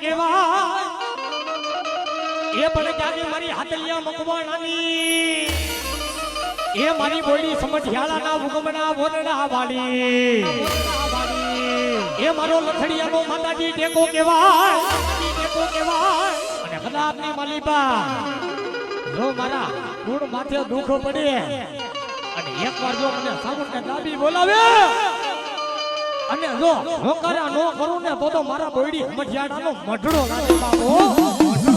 કેવા એ પણ જાગે મારી હાથલિયા મકવાણાની એ મારી બોલી સમઢિયાળાના ભૂગમના બોરડા વાળી એ મારો લખડિયાનો માતાજી ટેકો કેવાય અને કદાપની માલીબા જો મારા ગુણ માથે દુઃખ પડે અને એકવાર જો મને સાબુને દાબી બોલાવે અને જો હોકારા નો કરું ને તો મારા બોયડી સમઢિયાળાનો મઢડો લાગે બાપો